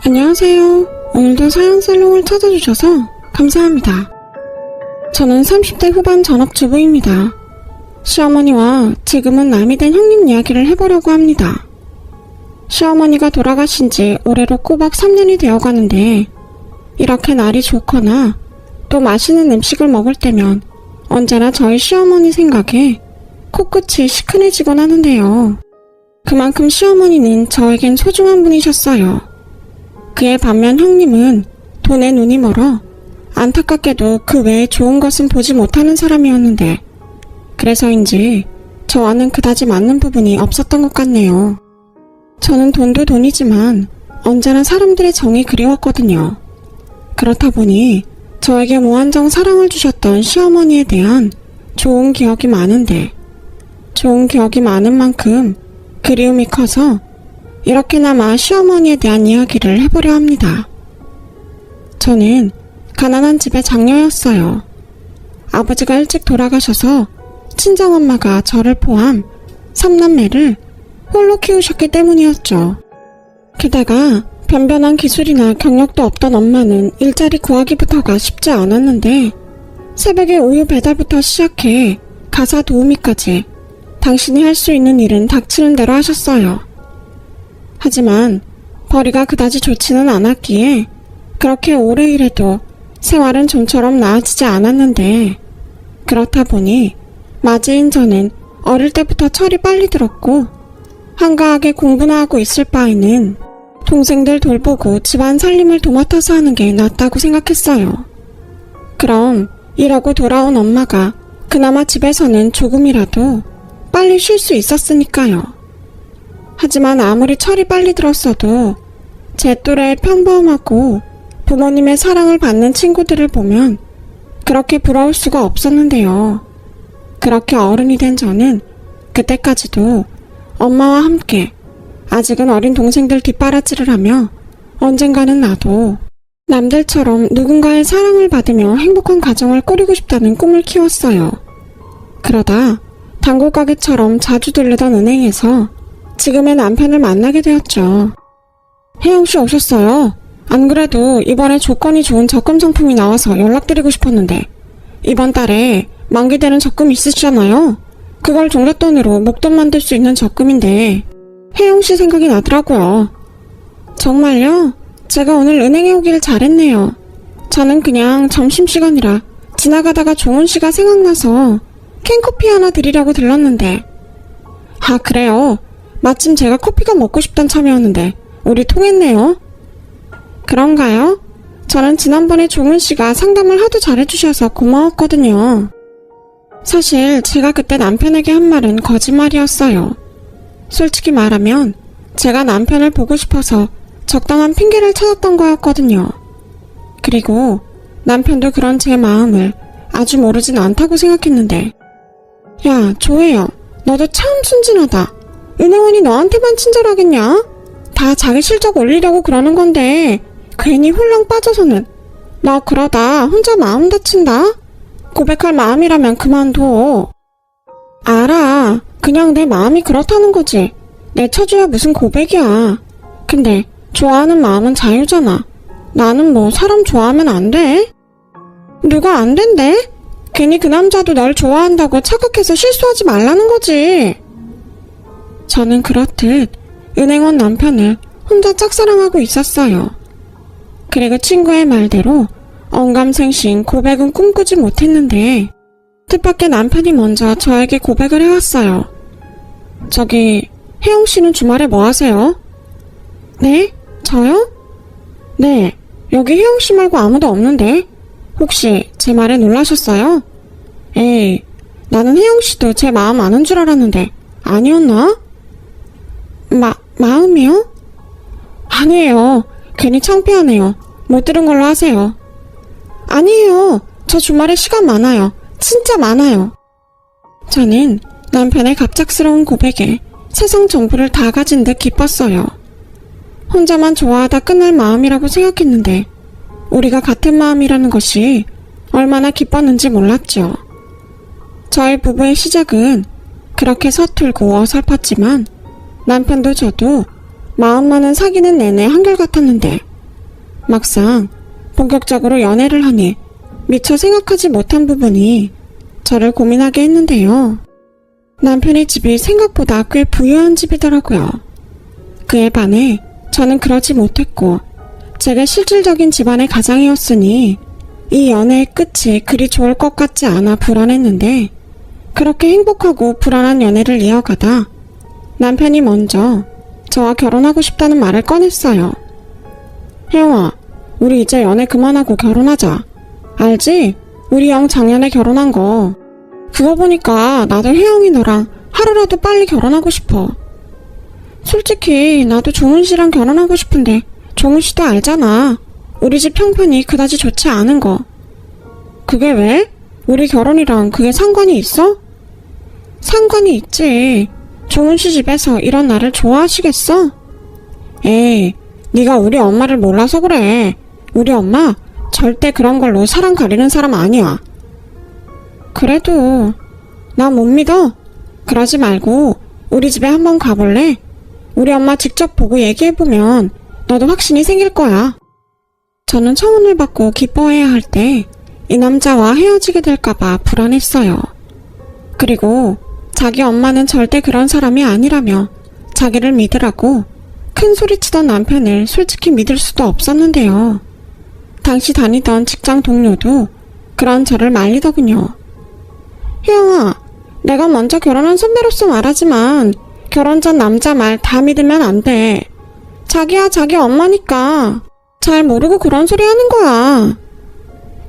안녕하세요. 오늘도 사연살롱을 찾아주셔서 감사합니다. 저는 30대 후반 전업주부입니다. 시어머니와 지금은 남이 된 형님 이야기를 해보려고 합니다. 시어머니가 돌아가신 지 올해로 꼬박 3년이 되어가는데 이렇게 날이 좋거나 또 맛있는 음식을 먹을 때면 언제나 저희 시어머니 생각에 코끝이 시큰해지곤 하는데요. 그만큼 시어머니는 저에겐 소중한 분이셨어요. 그에 반면 형님은 돈에 눈이 멀어 안타깝게도 그 외에 좋은 것은 보지 못하는 사람이었는데 그래서인지 저와는 그다지 맞는 부분이 없었던 것 같네요. 저는 돈도 돈이지만 언제나 사람들의 정이 그리웠거든요. 그렇다 보니 저에게 무한정 사랑을 주셨던 시어머니에 대한 좋은 기억이 많은데 좋은 기억이 많은 만큼 그리움이 커서 이렇게나마 시어머니에 대한 이야기를 해보려 합니다. 저는 가난한 집의 장녀였어요. 아버지가 일찍 돌아가셔서 친정엄마가 저를 포함 3남매를 홀로 키우셨기 때문이었죠. 게다가 변변한 기술이나 경력도 없던 엄마는 일자리 구하기부터가 쉽지 않았는데 새벽에 우유 배달부터 시작해 가사 도우미까지 당신이 할 수 있는 일은 닥치는 대로 하셨어요. 하지만 벌이가 그다지 좋지는 않았기에 그렇게 오래 일해도 생활은 좀처럼 나아지지 않았는데 그렇다 보니 맞이인 저는 어릴 때부터 철이 빨리 들었고 한가하게 공부나 하고 있을 바에는 동생들 돌보고 집안 살림을 도맡아서 하는 게 낫다고 생각했어요. 그럼 이러고 돌아온 엄마가 그나마 집에서는 조금이라도 빨리 쉴 수 있었으니까요. 하지만 아무리 철이 빨리 들었어도 제 또래의 평범하고 부모님의 사랑을 받는 친구들을 보면 그렇게 부러울 수가 없었는데요. 그렇게 어른이 된 저는 그때까지도 엄마와 함께 아직은 어린 동생들 뒷바라지를 하며 언젠가는 나도 남들처럼 누군가의 사랑을 받으며 행복한 가정을 꾸리고 싶다는 꿈을 키웠어요. 그러다 단골가게처럼 자주 들르던 은행에서 지금의 남편을 만나게 되었죠. 혜영씨 오셨어요? 안 그래도 이번에 조건이 좋은 적금 상품이 나와서 연락드리고 싶었는데 이번 달에 만기되는 적금 있으시잖아요? 그걸 종잣돈으로 목돈 만들 수 있는 적금인데 혜영씨 생각이 나더라고요. 정말요? 제가 오늘 은행에 오길 잘했네요. 저는 그냥 점심시간이라 지나가다가 종훈씨가 생각나서 캔커피 하나 드리려고 들렀는데 아 그래요? 마침 제가 커피가 먹고 싶던 참이었는데 우리 통했네요. 그런가요? 저는 지난번에 종훈씨가 상담을 하도 잘해주셔서 고마웠거든요. 사실 제가 그때 남편에게 한 말은 거짓말이었어요. 솔직히 말하면 제가 남편을 보고 싶어서 적당한 핑계를 찾았던 거였거든요. 그리고 남편도 그런 제 마음을 아주 모르진 않다고 생각했는데 야 조혜영 너도 참 순진하다. 은행원이 너한테만 친절하겠냐? 다 자기 실적 올리려고 그러는 건데 괜히 홀랑 빠져서는 너 그러다 혼자 마음 다친다? 고백할 마음이라면 그만둬. 알아. 그냥 내 마음이 그렇다는 거지. 내 처지야 무슨 고백이야. 근데 좋아하는 마음은 자유잖아. 나는 뭐 사람 좋아하면 안 돼? 누가 안 된대? 괜히 그 남자도 널 좋아한다고 착각해서 실수하지 말라는 거지. 저는 그렇듯 은행원 남편을 혼자 짝사랑하고 있었어요. 그리고 친구의 말대로 언감생심 고백은 꿈꾸지 못했는데 뜻밖의 남편이 먼저 저에게 고백을 해왔어요. 저기 혜영씨는 주말에 뭐 하세요? 네? 저요? 네, 여기 혜영씨 말고 아무도 없는데 혹시 제 말에 놀라셨어요? 에이, 나는 혜영씨도 제 마음 아는 줄 알았는데 아니었나? 마음이요? 아니에요. 괜히 창피하네요. 못 들은 걸로 하세요. 아니에요. 저 주말에 시간 많아요. 진짜 많아요. 저는 남편의 갑작스러운 고백에 세상 전부를 다 가진 듯 기뻤어요. 혼자만 좋아하다 끝날 마음이라고 생각했는데 우리가 같은 마음이라는 것이 얼마나 기뻤는지 몰랐죠. 저희 부부의 시작은 그렇게 서툴고 어설펐지만 남편도 저도 마음만은 사귀는 내내 한결같았는데 막상 본격적으로 연애를 하니 미처 생각하지 못한 부분이 저를 고민하게 했는데요. 남편의 집이 생각보다 꽤 부유한 집이더라고요. 그에 반해 저는 그러지 못했고 제가 실질적인 집안의 가장이었으니 이 연애의 끝이 그리 좋을 것 같지 않아 불안했는데 그렇게 행복하고 불안한 연애를 이어가다 남편이 먼저 저와 결혼하고 싶다는 말을 꺼냈어요. 혜영아, 우리 이제 연애 그만하고 결혼하자. 알지? 우리 영 작년에 결혼한 거. 그거 보니까 나도 혜영이 너랑 하루라도 빨리 결혼하고 싶어. 솔직히 나도 종훈 씨랑 결혼하고 싶은데 종훈 씨도 알잖아. 우리 집 형편이 그다지 좋지 않은 거. 그게 왜? 우리 결혼이랑 그게 상관이 있어? 상관이 있지. 종훈 씨 집에서 이런 나를 좋아하시겠어? 에이, 네가 우리 엄마를 몰라서 그래. 우리 엄마 절대 그런 걸로 사랑 가리는 사람 아니야. 그래도 나 못 믿어. 그러지 말고 우리 집에 한번 가볼래? 우리 엄마 직접 보고 얘기해보면 너도 확신이 생길 거야. 저는 청혼을 받고 기뻐해야 할 때 이 남자와 헤어지게 될까봐 불안했어요. 그리고 자기 엄마는 절대 그런 사람이 아니라며 자기를 믿으라고 큰 소리치던 남편을 솔직히 믿을 수도 없었는데요. 당시 다니던 직장 동료도 그런 저를 말리더군요. 혜영아, 내가 먼저 결혼한 선배로서 말하지만 결혼 전 남자 말 다 믿으면 안 돼. 자기야 자기 엄마니까 잘 모르고 그런 소리 하는 거야.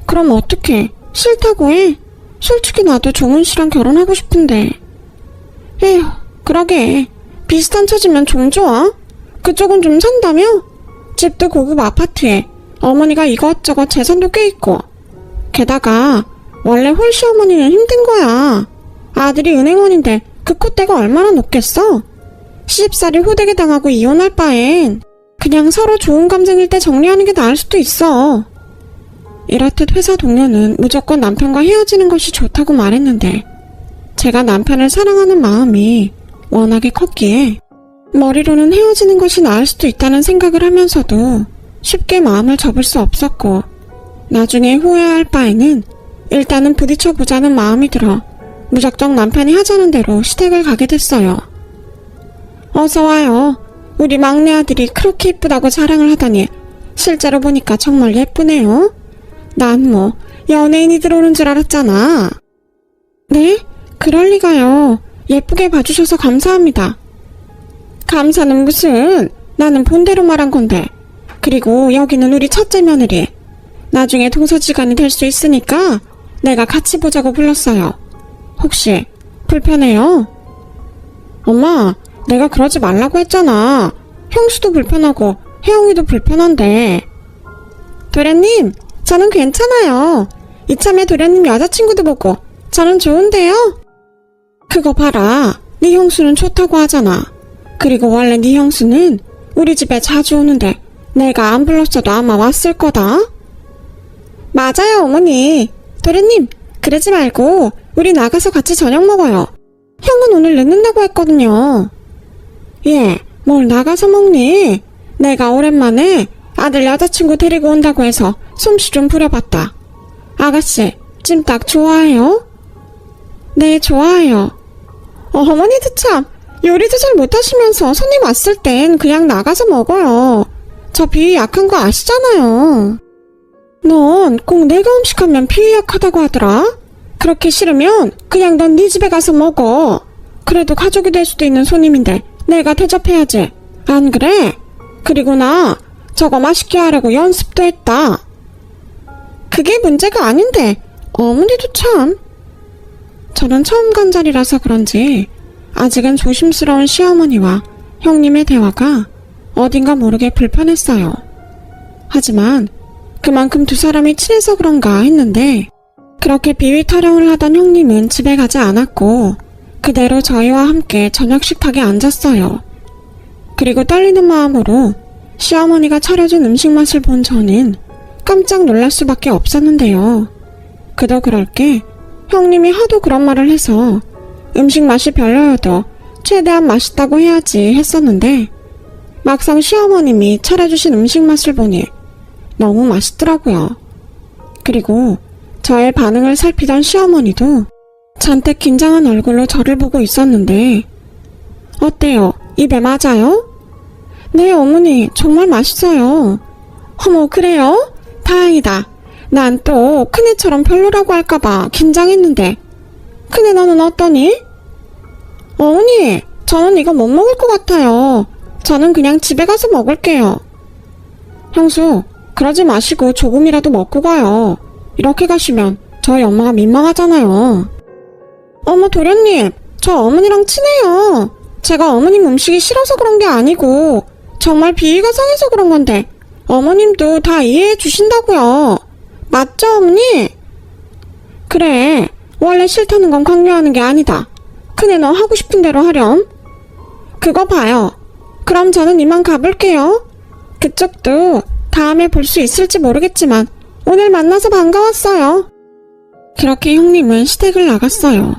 그럼 어떡해? 싫다고 해? 솔직히 나도 종훈 씨랑 결혼하고 싶은데. 에휴, 그러게. 비슷한 처지면 좀 좋아? 그쪽은 좀 산다며? 집도 고급 아파트에 어머니가 이것저것 재산도 꽤 있고. 게다가 원래 홀시어머니는 힘든 거야. 아들이 은행원인데 그 콧대가 얼마나 높겠어? 시집살이 호되게 당하고 이혼할 바엔 그냥 서로 좋은 감정일 때 정리하는 게 나을 수도 있어. 이렇듯 회사 동료는 무조건 남편과 헤어지는 것이 좋다고 말했는데 제가 남편을 사랑하는 마음이 워낙에 컸기에 머리로는 헤어지는 것이 나을 수도 있다는 생각을 하면서도 쉽게 마음을 접을 수 없었고 나중에 후회할 바에는 일단은 부딪혀보자는 마음이 들어 무작정 남편이 하자는 대로 시댁을 가게 됐어요. 어서와요. 우리 막내 아들이 그렇게 예쁘다고 자랑을 하다니 실제로 보니까 정말 예쁘네요. 난 뭐 연예인이 들어오는 줄 알았잖아. 네? 그럴 리가요. 예쁘게 봐주셔서 감사합니다. 감사는 무슨, 나는 본대로 말한 건데. 그리고 여기는 우리 첫째 며느리. 나중에 동서지간이 될 수 있으니까 내가 같이 보자고 불렀어요. 혹시 불편해요? 엄마, 내가 그러지 말라고 했잖아. 형수도 불편하고 혜영이도 불편한데. 도련님, 저는 괜찮아요. 이참에 도련님 여자친구도 보고 저는 좋은데요? 그거 봐라. 네 형수는 좋다고 하잖아. 그리고 원래 네 형수는 우리 집에 자주 오는데 내가 안 불렀어도 아마 왔을 거다. 맞아요, 어머니. 도련님, 그러지 말고 우리 나가서 같이 저녁 먹어요. 형은 오늘 늦는다고 했거든요. 예, 뭘 나가서 먹니? 내가 오랜만에 아들 여자친구 데리고 온다고 해서 솜씨 좀 부려봤다. 아가씨, 찜닭 좋아해요? 네, 좋아해요. 어머니도 참, 요리도 잘 못하시면서 손님 왔을 땐 그냥 나가서 먹어요. 저 비위 약한 거 아시잖아요. 넌 꼭 내가 음식하면 비위 약하다고 하더라. 그렇게 싫으면 그냥 넌 네 집에 가서 먹어. 그래도 가족이 될 수도 있는 손님인데 내가 대접해야지. 안 그래? 그리고 나 저거 맛있게 하려고 연습도 했다. 그게 문제가 아닌데 어머니도 참. 저는 처음 간 자리라서 그런지 아직은 조심스러운 시어머니와 형님의 대화가 어딘가 모르게 불편했어요. 하지만 그만큼 두 사람이 친해서 그런가 했는데 그렇게 비위 타령을 하던 형님은 집에 가지 않았고 그대로 저희와 함께 저녁 식탁에 앉았어요. 그리고 떨리는 마음으로 시어머니가 차려준 음식 맛을 본 저는 깜짝 놀랄 수밖에 없었는데요. 그도 그럴 게 형님이 하도 그런 말을 해서 음식 맛이 별로여도 최대한 맛있다고 해야지 했었는데 막상 시어머님이 차려주신 음식 맛을 보니 너무 맛있더라고요. 그리고 저의 반응을 살피던 시어머니도 잔뜩 긴장한 얼굴로 저를 보고 있었는데 어때요? 입에 맞아요? 네, 어머니, 정말 맛있어요. 어머, 그래요? 다행이다. 난 또 큰애처럼 별로라고 할까봐 긴장했는데. 큰애 너는 어떠니? 어머니, 저는 이거 못 먹을 것 같아요. 저는 그냥 집에 가서 먹을게요. 형수, 그러지 마시고 조금이라도 먹고 가요. 이렇게 가시면 저희 엄마가 민망하잖아요. 어머, 도련님, 저 어머니랑 친해요. 제가 어머님 음식이 싫어서 그런 게 아니고 정말 비위가 상해서 그런 건데 어머님도 다 이해해 주신다고요. 맞죠, 어머니? 그래, 원래 싫다는 건 강요하는 게 아니다. 큰애 너 하고 싶은 대로 하렴. 그거 봐요. 그럼 저는 이만 가볼게요. 그쪽도 다음에 볼 수 있을지 모르겠지만 오늘 만나서 반가웠어요. 그렇게 형님은 시댁을 나갔어요.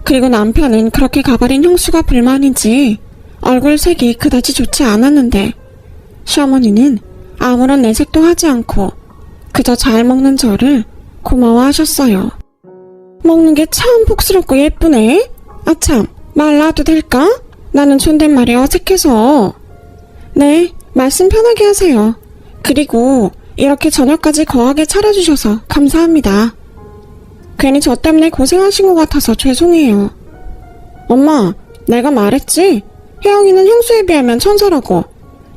그리고 남편은 그렇게 가버린 형수가 불만인지 얼굴색이 그다지 좋지 않았는데 시어머니는 아무런 내색도 하지 않고 그저 잘 먹는 저를 고마워하셨어요. 먹는 게 참 복스럽고 예쁘네. 아참, 말 놔도 될까? 나는 존댓말이 어색해서. 네, 말씀 편하게 하세요. 그리고 이렇게 저녁까지 거하게 차려주셔서 감사합니다. 괜히 저 때문에 고생하신 것 같아서 죄송해요. 엄마, 내가 말했지? 혜영이는 형수에 비하면 천사라고.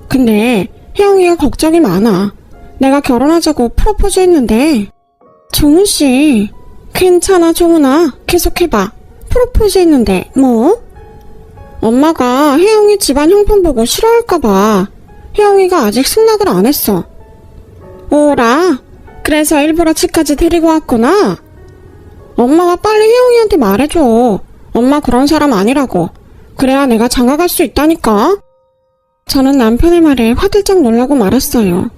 근데 혜영이가 걱정이 많아. 내가 결혼하자고 프로포즈 했는데. 종훈씨, 괜찮아 종훈아, 계속해봐. 프로포즈 했는데 뭐? 엄마가 혜영이 집안 형편 보고 싫어할까봐 혜영이가 아직 승낙을 안 했어. 오라, 그래서 일부러 집까지 데리고 왔구나. 엄마가 빨리 혜영이한테 말해줘. 엄마 그런 사람 아니라고. 그래야 내가 장가갈 수 있다니까. 저는 남편의 말에 화들짝 놀라고 말았어요.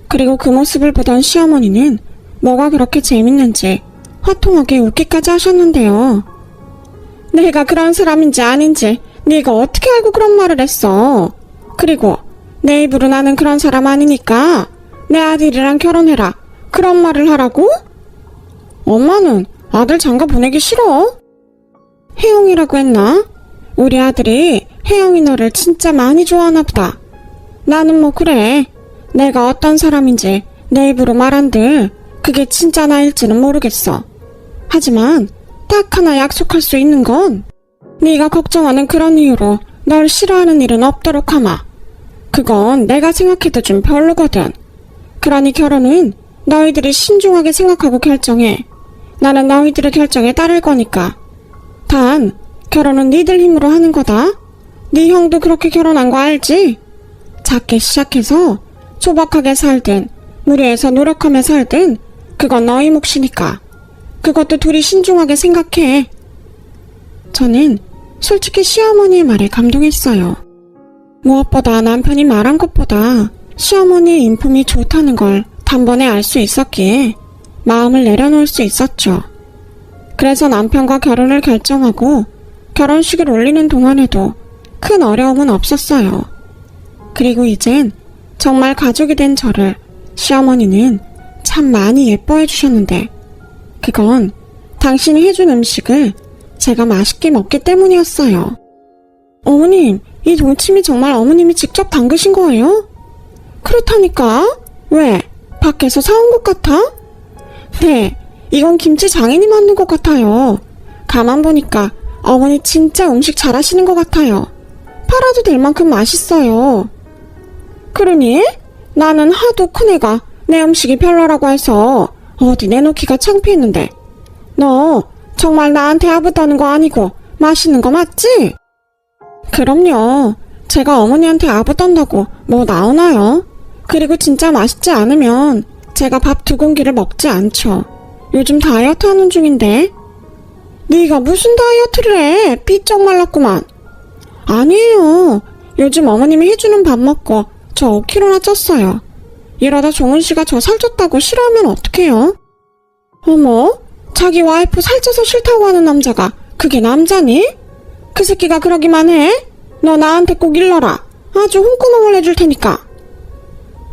그리고 그 모습을 보던 시어머니는 뭐가 그렇게 재밌는지 화통하게 웃기까지 하셨는데요. 내가 그런 사람인지 아닌지 네가 어떻게 알고 그런 말을 했어. 그리고 내 입으로 나는 그런 사람 아니니까 내 아들이랑 결혼해라 그런 말을 하라고? 엄마는 아들 장가 보내기 싫어? 혜영이라고 했나? 우리 아들이 혜영이 너를 진짜 많이 좋아하나 보다. 나는 뭐 그래. 내가 어떤 사람인지 내 입으로 말한들 그게 진짜 나일지는 모르겠어. 하지만 딱 하나 약속할 수 있는 건 네가 걱정하는 그런 이유로 널 싫어하는 일은 없도록 하마. 그건 내가 생각해도 좀 별로거든. 그러니 결혼은 너희들이 신중하게 생각하고 결정해. 나는 너희들의 결정에 따를 거니까. 단 결혼은 니들 힘으로 하는 거다. 네 형도 그렇게 결혼한 거 알지? 작게 시작해서 소박하게 살든 무리해서 노력하며 살든 그건 너희 몫이니까. 그것도 둘이 신중하게 생각해. 저는 솔직히 시어머니의 말에 감동했어요. 무엇보다 남편이 말한 것보다 시어머니의 인품이 좋다는 걸 단번에 알 수 있었기에 마음을 내려놓을 수 있었죠. 그래서 남편과 결혼을 결정하고 결혼식을 올리는 동안에도 큰 어려움은 없었어요. 그리고 이젠 정말 가족이 된 저를 시어머니는 참 많이 예뻐해 주셨는데 그건 당신이 해준 음식을 제가 맛있게 먹기 때문이었어요. 어머님, 이 동치미 정말 어머님이 직접 담그신 거예요? 그렇다니까? 왜? 밖에서 사온 것 같아? 네, 이건 김치 장인이 만든 것 같아요. 가만 보니까 어머니 진짜 음식 잘하시는 것 같아요. 팔아도 될 만큼 맛있어요. 그러니? 나는 하도 큰애가 내 음식이 별로라고 해서 어디 내놓기가 창피했는데 너 정말 나한테 아부다는 거 아니고 맛있는 거 맞지? 그럼요. 제가 어머니한테 아부던다고 뭐 나오나요? 그리고 진짜 맛있지 않으면 제가 밥 2공기를 먹지 않죠. 요즘 다이어트 하는 중인데. 네가 무슨 다이어트를 해? 삐쩍 말랐구만. 아니에요. 요즘 어머님이 해주는 밥 먹고 저 5kg나 쪘어요. 이러다 종훈씨가 저 살쪘다고 싫어하면 어떡해요? 어머, 자기 와이프 살쪄서 싫다고 하는 남자가 그게 남자니? 그 새끼가 그러기만 해? 너 나한테 꼭 일러라. 아주 홍구멍을 내줄 테니까.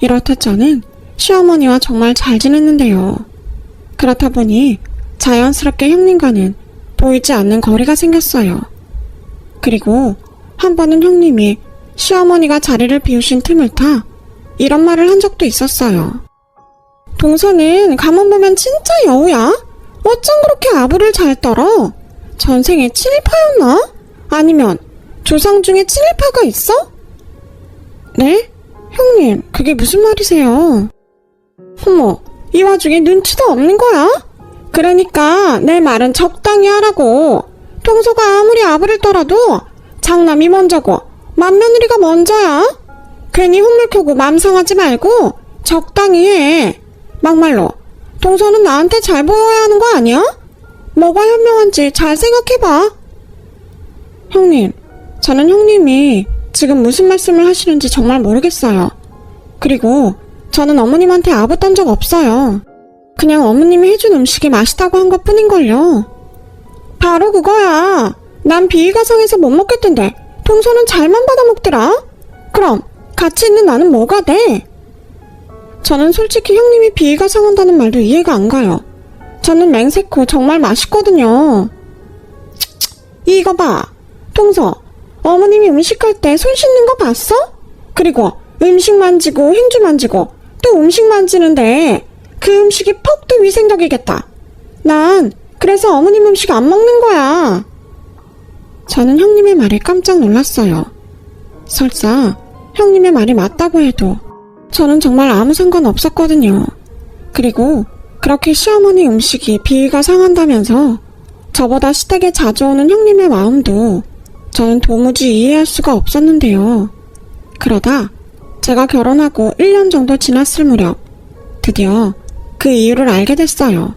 이렇듯 저는 시어머니와 정말 잘 지냈는데요. 그렇다 보니 자연스럽게 형님과는 보이지 않는 거리가 생겼어요. 그리고 한 번은 형님이 시어머니가 자리를 비우신 틈을 타 이런 말을 한 적도 있었어요. 동서는 가만 보면 진짜 여우야? 어쩜 그렇게 아부를 잘 떨어? 전생에 친일파였나? 아니면 조상 중에 친일파가 있어? 네? 형님, 그게 무슨 말이세요? 어머, 이 와중에 눈치도 없는 거야? 그러니까 내 말은 적당히 하라고. 동서가 아무리 아부를 떨어도 장남이 먼저고 맏며느리가 먼저야. 괜히 헛물 켜고 맘 상하지 말고 적당히 해. 막말로 동서는 나한테 잘 보여야 하는 거 아니야? 뭐가 현명한지 잘 생각해봐. 형님, 저는 형님이 지금 무슨 말씀을 하시는지 정말 모르겠어요. 그리고 저는 어머님한테 아부 떤 적 없어요. 그냥 어머님이 해준 음식이 맛있다고 한 것 뿐인걸요. 바로 그거야. 난 비위가상해서 못 먹겠던데 동서는 잘만 받아먹더라. 그럼 같이 있는 나는 뭐가 돼? 저는 솔직히 형님이 비위가 상한다는 말도 이해가 안 가요. 저는 맹세코 정말 맛있거든요. 이거 봐. 동서, 어머님이 음식할 때 손 씻는 거 봤어? 그리고 음식 만지고 행주 만지고 또 음식 만지는데 그 음식이 퍽도 위생적이겠다. 난 그래서 어머님 음식 안 먹는 거야. 저는 형님의 말에 깜짝 놀랐어요. 설사 형님의 말이 맞다고 해도 저는 정말 아무 상관 없었거든요. 그리고 그렇게 시어머니 음식이 비위가 상한다면서 저보다 시댁에 자주 오는 형님의 마음도 저는 도무지 이해할 수가 없었는데요. 그러다 제가 결혼하고 1년 정도 지났을 무렵 드디어 그 이유를 알게 됐어요.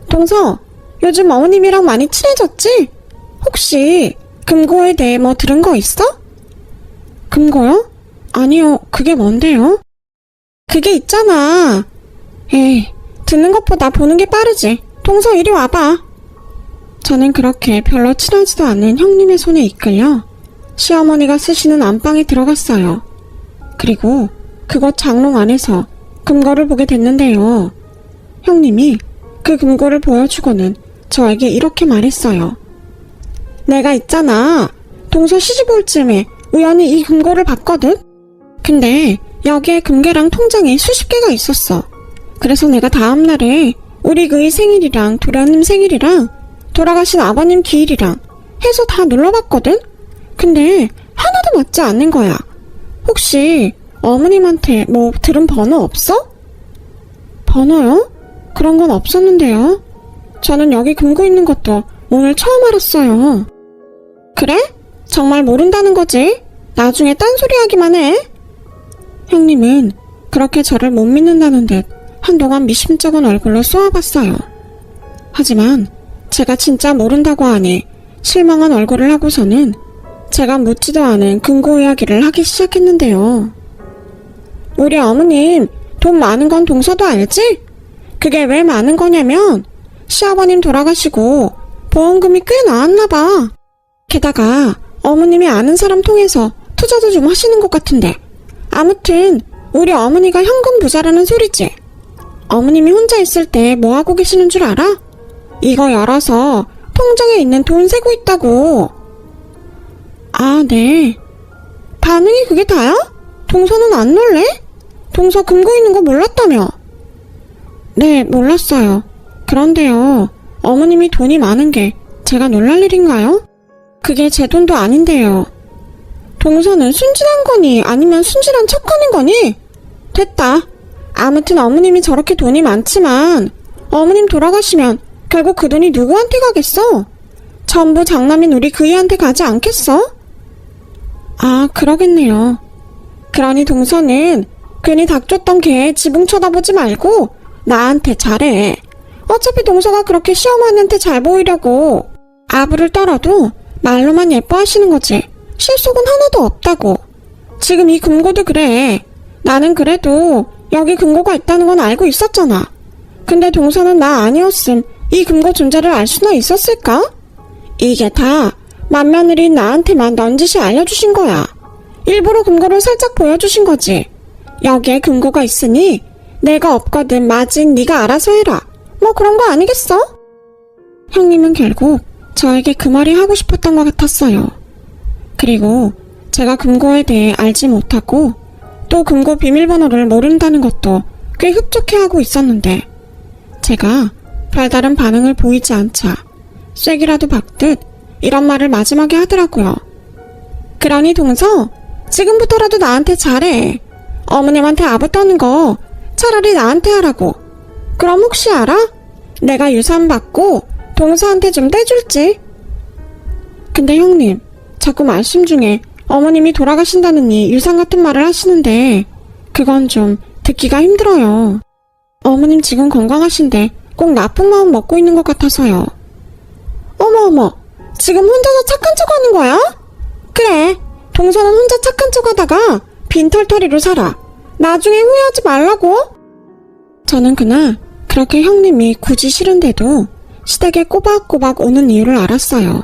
동서, 요즘 어머님이랑 많이 친해졌지? 혹시 금고에 대해 뭐 들은 거 있어? 금고요? 아니요, 그게 뭔데요? 그게 있잖아. 에이, 듣는 것보다 보는 게 빠르지. 동서 이리 와봐. 저는 그렇게 별로 친하지도 않은 형님의 손에 이끌려 시어머니가 쓰시는 안방에 들어갔어요. 그리고 그곳 장롱 안에서 금고를 보게 됐는데요. 형님이 그 금고를 보여주고는 저에게 이렇게 말했어요. 내가 있잖아. 동서 시집 올 쯤에 우연히 이 금고를 봤거든? 근데 여기에 금괴랑 통장이 수십 개가 있었어. 그래서 내가 다음날에 우리 그의 생일이랑 도련님 생일이랑 돌아가신 아버님 기일이랑 해서 다 눌러봤거든? 근데 하나도 맞지 않는 거야. 혹시 어머님한테 뭐 들은 번호 없어? 번호요? 그런 건 없었는데요. 저는 여기 금고 있는 것도 오늘 처음 알았어요. 그래? 정말 모른다는 거지? 나중에 딴소리하기만 해. 형님은 그렇게 저를 못 믿는다는 듯 한동안 미심쩍은 얼굴로 쏘아봤어요. 하지만 제가 진짜 모른다고 하니 실망한 얼굴을 하고서는 제가 묻지도 않은 금고 이야기를 하기 시작했는데요. 우리 어머님 돈 많은 건 동서도 알지? 그게 왜 많은 거냐면 시아버님 돌아가시고 보험금이 꽤 나왔나 봐. 게다가 어머님이 아는 사람 통해서 투자도 좀 하시는 것 같은데 아무튼 우리 어머니가 현금 부자라는 소리지. 어머님이 혼자 있을 때 뭐하고 계시는 줄 알아? 이거 열어서 통장에 있는 돈 세고 있다고. 아, 네. 반응이 그게 다야? 동서는 안 놀래? 동서 금고 있는 거 몰랐다며? 네, 몰랐어요. 그런데요, 어머님이 돈이 많은 게 제가 놀랄 일인가요? 그게 제 돈도 아닌데요. 동서는 순진한 거니 아니면 순진한 척하는 거니? 됐다. 아무튼 어머님이 저렇게 돈이 많지만 어머님 돌아가시면 결국 그 돈이 누구한테 가겠어? 전부 장남인 우리 그이한테 가지 않겠어? 아, 그러겠네요. 그러니 동서는 괜히 닥쳤던 걔 지붕 쳐다보지 말고 나한테 잘해. 어차피 동서가 그렇게 시어머니한테 잘 보이려고 아부를 떨어도 말로만 예뻐하시는 거지 실속은 하나도 없다고. 지금 이 금고도 그래. 나는 그래도 여기 금고가 있다는 건 알고 있었잖아. 근데 동서는 나 아니었음 이 금고 존재를 알 수나 있었을까? 이게 다 맏며느리인 나한테만 넌지시 알려주신 거야. 일부러 금고를 살짝 보여주신 거지. 여기에 금고가 있으니 내가 없거든 마진 네가 알아서 해라. 뭐 그런 거 아니겠어? 형님은 결국 저에게 그 말이 하고 싶었던 것 같았어요. 그리고 제가 금고에 대해 알지 못하고 또 금고 비밀번호를 모른다는 것도 꽤 흡족해하고 있었는데 제가 별다른 반응을 보이지 않자 쐐기라도 박듯 이런 말을 마지막에 하더라고요. 그러니 동서, 지금부터라도 나한테 잘해. 어머님한테 아부 떠는 거 차라리 나한테 하라고. 그럼 혹시 알아? 내가 유산 받고 동서한테 좀 떼줄지. 근데 형님, 자꾸 말씀 중에 어머님이 돌아가신다느니 유산 같은 말을 하시는데 그건 좀 듣기가 힘들어요. 어머님 지금 건강하신데 꼭 나쁜 마음 먹고 있는 것 같아서요. 어머, 지금 혼자서 착한 척 하는 거야? 그래, 동서는 혼자 착한 척 하다가 빈털터리로 살아. 나중에 후회하지 말라고. 저는 그날 그렇게 형님이 굳이 싫은데도 시댁에 꼬박꼬박 오는 이유를 알았어요.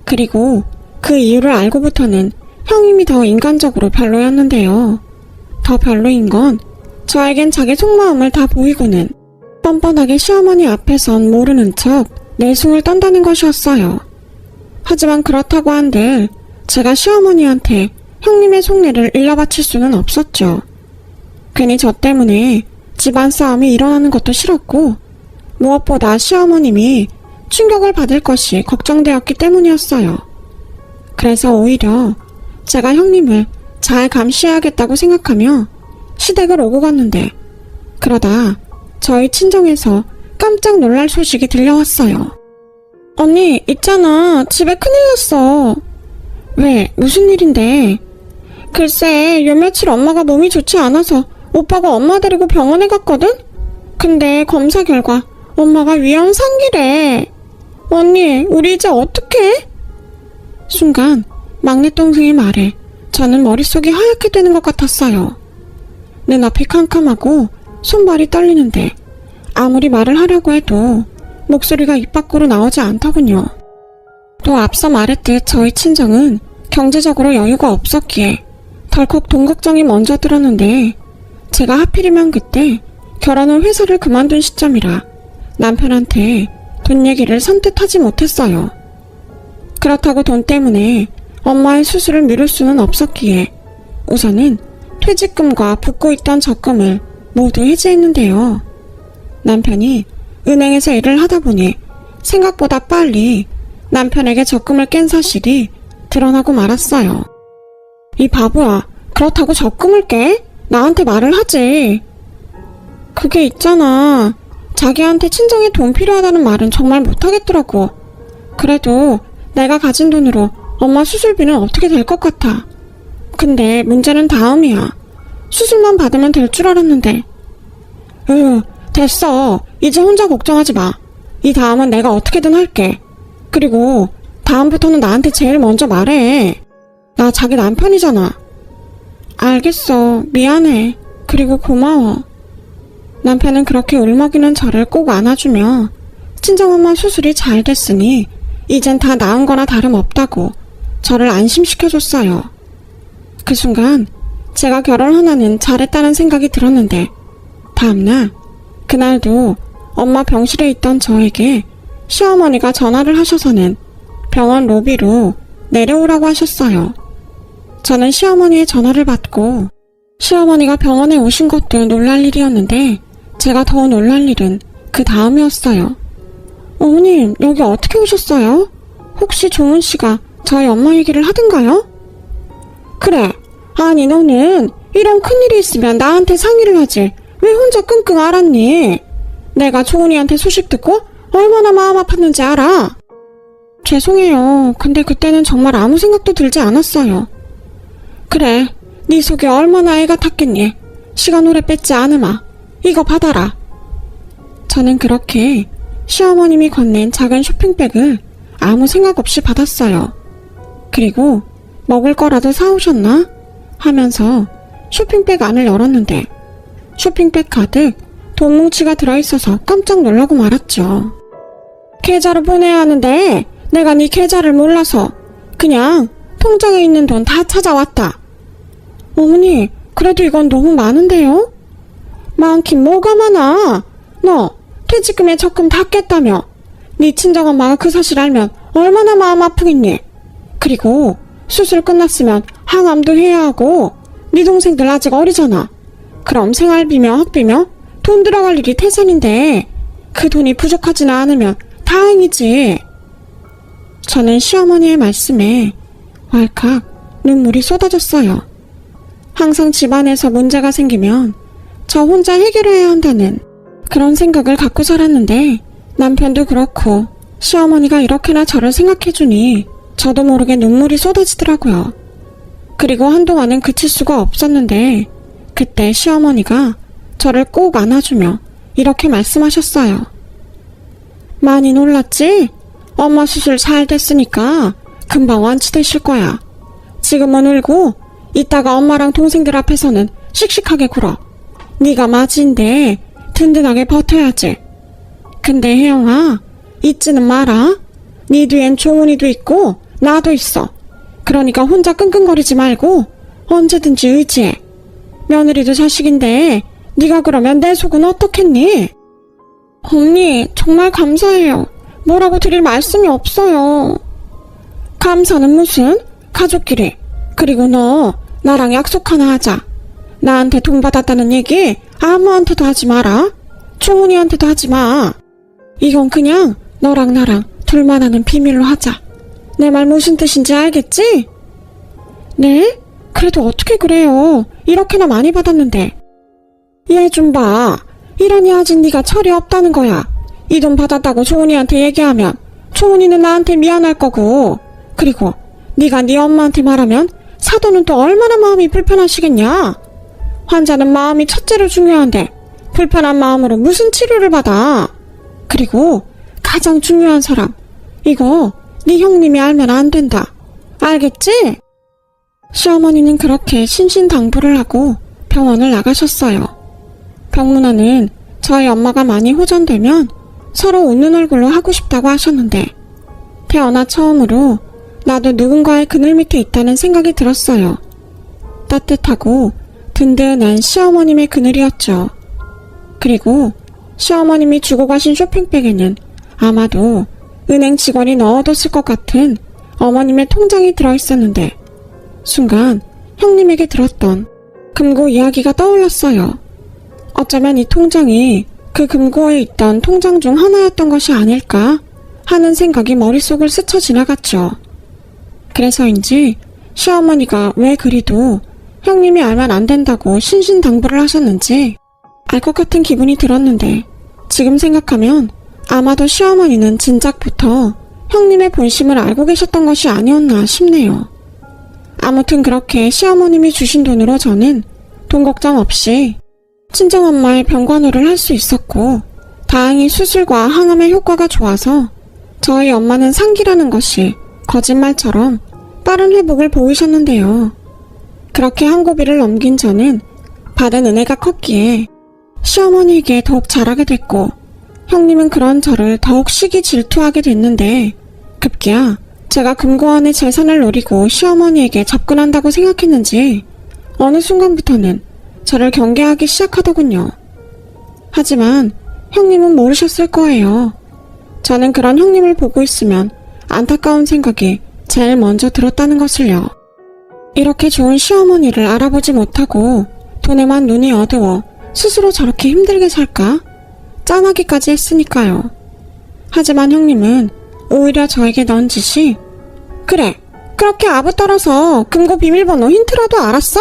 그리고 그 이유를 알고부터는 형님이 더 인간적으로 별로였는데요. 더 별로인 건 저에겐 자기 속마음을 다 보이고는 뻔뻔하게 시어머니 앞에선 모르는 척 내숭을 떤다는 것이었어요. 하지만 그렇다고 한들 제가 시어머니한테 형님의 속내를 일러바칠 수는 없었죠. 괜히 저 때문에 집안 싸움이 일어나는 것도 싫었고 무엇보다 시어머님이 충격을 받을 것이 걱정되었기 때문이었어요. 그래서 오히려 제가 형님을 잘 감시해야겠다고 생각하며 시댁을 오고 갔는데 그러다 저희 친정에서 깜짝 놀랄 소식이 들려왔어요. 언니, 있잖아. 집에 큰일 났어. 왜? 무슨 일인데? 글쎄, 요 며칠 엄마가 몸이 좋지 않아서 오빠가 엄마 데리고 병원에 갔거든? 근데 검사 결과 엄마가 위암 3기래. 언니, 우리 이제 어떡해? 순간 막내 동생의 말에 저는 머릿속이 하얗게 되는 것 같았어요. 눈앞이 캄캄하고 손발이 떨리는데 아무리 말을 하려고 해도 목소리가 입 밖으로 나오지 않더군요. 또 앞서 말했듯 저희 친정은 경제적으로 여유가 없었기에 덜컥 돈 걱정이 먼저 들었는데 제가 하필이면 그때 결혼은 회사를 그만둔 시점이라 남편한테 돈 얘기를 선뜻 하지 못했어요. 그렇다고 돈 때문에 엄마의 수술을 미룰 수는 없었기에 우선은 퇴직금과 붓고 있던 적금을 모두 해지했는데요. 남편이 은행에서 일을 하다 보니 생각보다 빨리 남편에게 적금을 깬 사실이 드러나고 말았어요. 이 바보야, 그렇다고 적금을 깨? 나한테 말을 하지. 그게 있잖아. 자기한테 친정에 돈 필요하다는 말은 정말 못하겠더라고. 그래도 내가 가진 돈으로 엄마 수술비는 어떻게 될 것 같아. 근데 문제는 다음이야. 수술만 받으면 될 줄 알았는데. 됐어. 이제 혼자 걱정하지 마. 이 다음은 내가 어떻게든 할게. 그리고 다음부터는 나한테 제일 먼저 말해. 나 자기 남편이잖아. 알겠어. 미안해. 그리고 고마워. 남편은 그렇게 울먹이는 저를 꼭 안아주며 친정엄마 수술이 잘 됐으니 이젠 다 나은 거나 다름없다고 저를 안심시켜줬어요. 그 순간 제가 결혼 하나는 잘했다는 생각이 들었는데 다음날 그날도 엄마 병실에 있던 저에게 시어머니가 전화를 하셔서는 병원 로비로 내려오라고 하셨어요. 저는 시어머니의 전화를 받고 시어머니가 병원에 오신 것도 놀랄 일이었는데 제가 더 놀랄 일은 그 다음이었어요. 어머님, 여기 어떻게 오셨어요? 혹시 종은 씨가 저희 엄마 얘기를 하던가요? 그래. 아니 너는 이런 큰일이 있으면 나한테 상의를 하지. 왜 혼자 끙끙 앓았니? 내가 종은이한테 소식 듣고 얼마나 마음 아팠는지 알아? 죄송해요. 근데 그때는 정말 아무 생각도 들지 않았어요. 그래. 네 속에 얼마나 애가 탔겠니? 시간 오래 뺐지 않으마. 이거 받아라. 저는 그렇게 시어머님이 건넨 작은 쇼핑백을 아무 생각 없이 받았어요. 그리고 먹을 거라도 사오셨나? 하면서 쇼핑백 안을 열었는데 쇼핑백 가득 돈 뭉치가 들어있어서 깜짝 놀라고 말았죠. 계좌로 보내야 하는데 내가 네 계좌를 몰라서 그냥 통장에 있는 돈 다 찾아왔다. 어머니, 그래도 이건 너무 많은데요? 많긴 뭐가 많아. 너 퇴직금에 적금 다 깼다며. 네 친정엄마가 그 사실 알면 얼마나 마음 아프겠니. 그리고 수술 끝났으면 항암도 해야 하고 네 동생들 아직 어리잖아. 그럼 생활비며 학비며 돈 들어갈 일이 태산인데 그 돈이 부족하지는 않으면 다행이지. 저는 시어머니의 말씀에 왈칵 눈물이 쏟아졌어요. 항상 집안에서 문제가 생기면 저 혼자 해결해야 한다는 그런 생각을 갖고 살았는데 남편도 그렇고 시어머니가 이렇게나 저를 생각해주니 저도 모르게 눈물이 쏟아지더라고요. 그리고 한동안은 그칠 수가 없었는데 그때 시어머니가 저를 꼭 안아주며 이렇게 말씀하셨어요. 많이 놀랐지? 엄마 수술 잘 됐으니까 금방 완치되실 거야. 지금은 울고 이따가 엄마랑 동생들 앞에서는 씩씩하게 굴어. 네가 맞이인데 든든하게 버텨야지. 근데 혜영아, 잊지는 마라. 네 뒤엔 종훈이도 있고 나도 있어. 그러니까 혼자 끙끙거리지 말고 언제든지 의지해. 며느리도 자식인데 네가 그러면 내 속은 어떻겠니? 언니, 정말 감사해요. 뭐라고 드릴 말씀이 없어요. 감사는 무슨? 가족끼리. 그리고 너 나랑 약속 하나 하자. 나한테 돈 받았다는 얘기 아무한테도 하지 마라. 종훈이한테도 하지 마. 이건 그냥 너랑 나랑 둘만 아는 비밀로 하자. 내 말 무슨 뜻인지 알겠지? 네? 그래도 어떻게 그래요. 이렇게나 많이 받았는데. 얘 좀 봐. 이러니 아직 네가 철이 없다는 거야. 이 돈 받았다고 종훈이한테 얘기하면 종훈이는 나한테 미안할 거고, 그리고 네가 네 엄마한테 말하면 사돈은 또 얼마나 마음이 불편하시겠냐. 환자는 마음이 첫째로 중요한데 불편한 마음으로 무슨 치료를 받아. 그리고 가장 중요한 사람, 이거 네 형님이 알면 안 된다. 알겠지? 시어머니는 그렇게 신신당부를 하고 병원을 나가셨어요. 병문안은 저희 엄마가 많이 호전되면 서로 웃는 얼굴로 하고 싶다고 하셨는데 태어나 처음으로 나도 누군가의 그늘 밑에 있다는 생각이 들었어요. 따뜻하고 든든한 시어머님의 그늘이었죠. 그리고 시어머님이 주고 가신 쇼핑백에는 아마도 은행 직원이 넣어뒀을 것 같은 어머님의 통장이 들어있었는데 순간 형님에게 들었던 금고 이야기가 떠올랐어요. 어쩌면 이 통장이 그 금고에 있던 통장 중 하나였던 것이 아닐까 하는 생각이 머릿속을 스쳐 지나갔죠. 그래서인지 시어머니가 왜 그리도 형님이 알면 안 된다고 신신당부를 하셨는지 알 것 같은 기분이 들었는데 지금 생각하면 아마도 시어머니는 진작부터 형님의 본심을 알고 계셨던 것이 아니었나 싶네요. 아무튼 그렇게 시어머님이 주신 돈으로 저는 돈 걱정 없이 친정엄마의 병간호를 할 수 있었고 다행히 수술과 항암의 효과가 좋아서 저희 엄마는 상기라는 것이 거짓말처럼 빠른 회복을 보이셨는데요. 그렇게 한 고비를 넘긴 저는 받은 은혜가 컸기에 시어머니에게 더욱 잘하게 됐고 형님은 그런 저를 더욱 시기 질투하게 됐는데 급기야 제가 금고원의 재산을 노리고 시어머니에게 접근한다고 생각했는지 어느 순간부터는 저를 경계하기 시작하더군요. 하지만 형님은 모르셨을 거예요. 저는 그런 형님을 보고 있으면 안타까운 생각이 제일 먼저 들었다는 것을요. 이렇게 좋은 시어머니를 알아보지 못하고 돈에만 눈이 어두워 스스로 저렇게 힘들게 살까? 짠하기까지 했으니까요. 하지만 형님은 오히려 저에게 넌지시 그래, 그렇게 아부 떨어서 금고 비밀번호 힌트라도 알았어?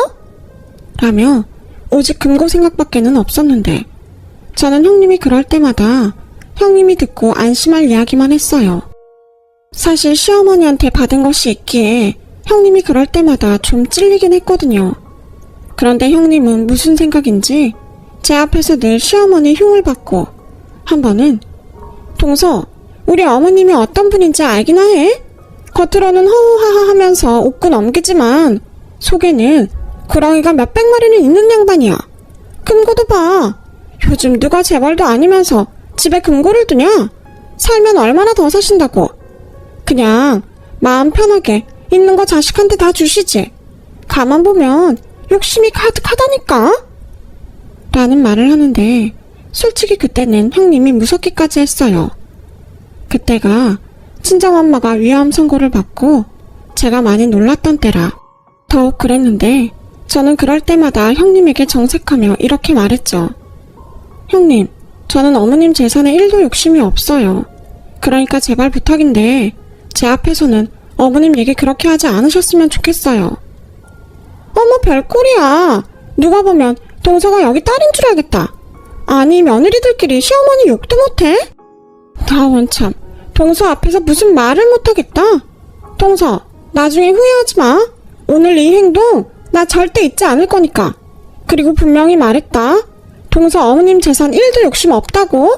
라며 오직 금고 생각밖에는 없었는데 저는 형님이 그럴 때마다 형님이 듣고 안심할 이야기만 했어요. 사실 시어머니한테 받은 것이 있기에 형님이 그럴 때마다 좀 찔리긴 했거든요. 그런데 형님은 무슨 생각인지 제 앞에서 늘 시어머니 흉을 받고 한 번은 동서, 우리 어머님이 어떤 분인지 알기나 해? 겉으로는 허우하하 하면서 웃고 넘기지만 속에는 구렁이가 몇백 마리는 있는 양반이야. 금고도 봐. 요즘 누가 재벌도 아니면서 집에 금고를 두냐? 살면 얼마나 더 사신다고. 그냥 마음 편하게 있는 거 자식한테 다 주시지. 가만 보면 욕심이 가득하다니까. 라는 말을 하는데 솔직히 그때는 형님이 무섭기까지 했어요. 그때가 친정엄마가 위암 선고를 받고 제가 많이 놀랐던 때라 더욱 그랬는데 저는 그럴 때마다 형님에게 정색하며 이렇게 말했죠. 형님, 저는 어머님 재산에 1도 욕심이 없어요. 그러니까 제발 부탁인데 제 앞에서는 어머님 얘기 그렇게 하지 않으셨으면 좋겠어요. 어머 별꼴이야. 누가 보면 동서가 여기 딸인 줄 알겠다. 아니 며느리들끼리 시어머니 욕도 못해? 나 원참 동서 앞에서 무슨 말을 못하겠다. 동서 나중에 후회하지 마. 오늘 이 행동 나 절대 잊지 않을 거니까. 그리고 분명히 말했다. 동서 어머님 재산 1도 욕심 없다고.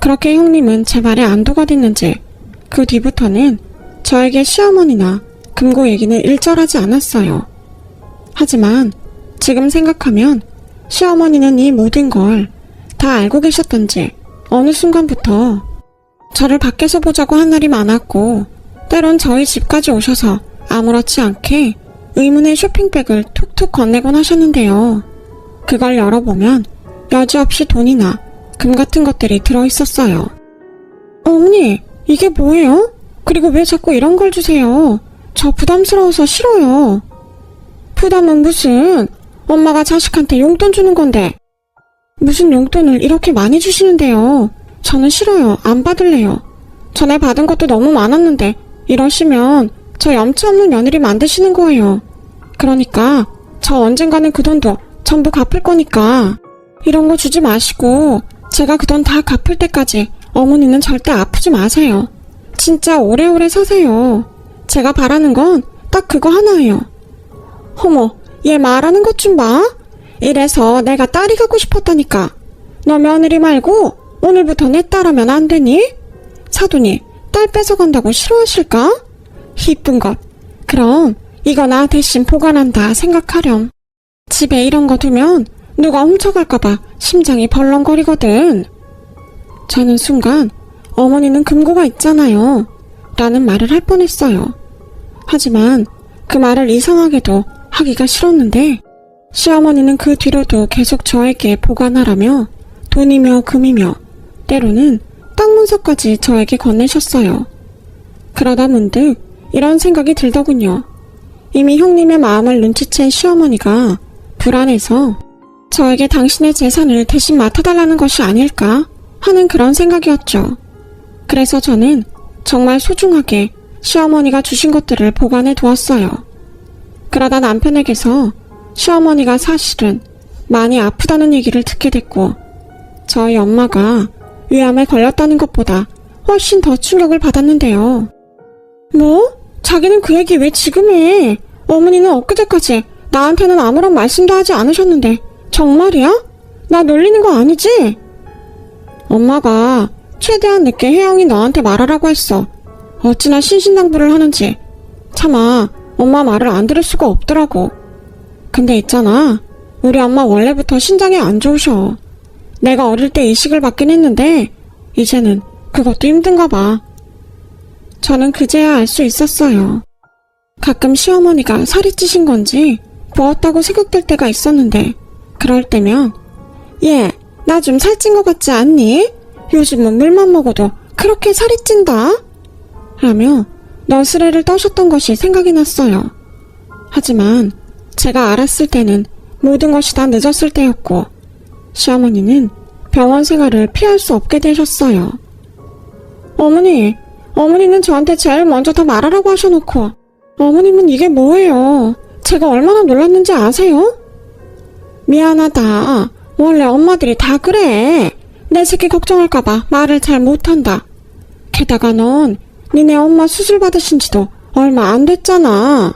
그렇게 형님은 제 말에 안도가 됐는지 그 뒤부터는 저에게 시어머니나 금고 얘기는 일절하지 않았어요. 하지만 지금 생각하면 시어머니는 이 모든 걸 다 알고 계셨던지 어느 순간부터 저를 밖에서 보자고 한 날이 많았고 때론 저희 집까지 오셔서 아무렇지 않게 의문의 쇼핑백을 툭툭 건네곤 하셨는데요. 그걸 열어보면 여지없이 돈이나 금 같은 것들이 들어있었어요. 어머니, 이게 뭐예요? 그리고 왜 자꾸 이런 걸 주세요? 저 부담스러워서 싫어요. 부담은 무슨? 엄마가 자식한테 용돈 주는 건데. 무슨 용돈을 이렇게 많이 주시는데요. 저는 싫어요. 안 받을래요. 전에 받은 것도 너무 많았는데 이러시면 저 염치 없는 며느리 만드시는 거예요. 그러니까 저 언젠가는 그 돈도 전부 갚을 거니까 이런 거 주지 마시고 제가 그 돈 다 갚을 때까지 어머니는 절대 아프지 마세요. 진짜 오래오래 사세요. 제가 바라는 건 딱 그거 하나예요. 어머, 얘 말하는 것 좀 봐. 이래서 내가 딸이 갖고 싶었다니까. 너 며느리 말고 오늘부터 내 딸하면 안 되니? 사돈이 딸 뺏어간다고 싫어하실까? 이쁜 것. 그럼 이거 나 대신 보관한다 생각하렴. 집에 이런 거 두면 누가 훔쳐갈까봐 심장이 벌렁거리거든. 저는 순간 어머니는 금고가 있잖아요 라는 말을 할 뻔했어요. 하지만 그 말을 이상하게도 하기가 싫었는데 시어머니는 그 뒤로도 계속 저에게 보관하라며 돈이며 금이며 때로는 땅 문서까지 저에게 건네셨어요. 그러다 문득 이런 생각이 들더군요. 이미 형님의 마음을 눈치챈 시어머니가 불안해서 저에게 당신의 재산을 대신 맡아달라는 것이 아닐까 하는 그런 생각이었죠. 그래서 저는 정말 소중하게 시어머니가 주신 것들을 보관해 두었어요. 그러다 남편에게서 시어머니가 사실은 많이 아프다는 얘기를 듣게 됐고 저희 엄마가 위암에 걸렸다는 것보다 훨씬 더 충격을 받았는데요. 뭐? 자기는 그 얘기 왜 지금 해? 어머니는 엊그제까지 나한테는 아무런 말씀도 하지 않으셨는데 정말이야? 나 놀리는 거 아니지? 엄마가 최대한 늦게 혜영이 너한테 말하라고 했어. 어찌나 신신당부를 하는지. 차마 엄마 말을 안 들을 수가 없더라고. 근데 있잖아. 우리 엄마 원래부터 신장이 안 좋으셔. 내가 어릴 때 이식을 받긴 했는데 이제는 그것도 힘든가 봐. 저는 그제야 알 수 있었어요. 가끔 시어머니가 살이 찌신 건지 부었다고 생각될 때가 있었는데 그럴 때면 얘, 나 좀 살찐 것 같지 않니? 요즘은 물만 먹어도 그렇게 살이 찐다? 라며 너스레를 떠셨던 것이 생각이 났어요. 하지만 제가 알았을 때는 모든 것이 다 늦었을 때였고 시어머니는 병원 생활을 피할 수 없게 되셨어요. 어머니는 저한테 제일 먼저 다 말하라고 하셔놓고 어머님은 이게 뭐예요? 제가 얼마나 놀랐는지 아세요? 미안하다. 원래 엄마들이 다 그래. 내 새끼 걱정할까봐 말을 잘 못한다. 게다가 넌 니네 엄마 수술 받으신 지도 얼마 안 됐잖아.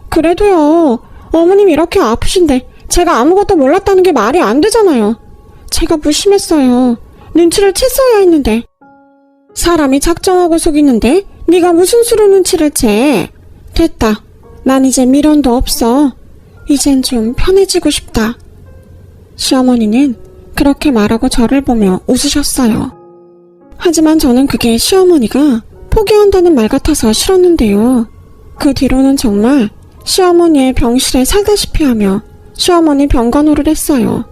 그래도요. 어머님 이렇게 아프신데 제가 아무것도 몰랐다는 게 말이 안 되잖아요. 제가 무심했어요. 눈치를 챘어야 했는데. 사람이 작정하고 속이는데 네가 무슨 수로 눈치를 채. 됐다. 난 이제 미련도 없어. 이젠 좀 편해지고 싶다. 시어머니는 그렇게 말하고 저를 보며 웃으셨어요. 하지만 저는 그게 시어머니가 포기한다는 말 같아서 싫었는데요. 그 뒤로는 정말 시어머니의 병실에 살다시피 하며 시어머니 병간호를 했어요.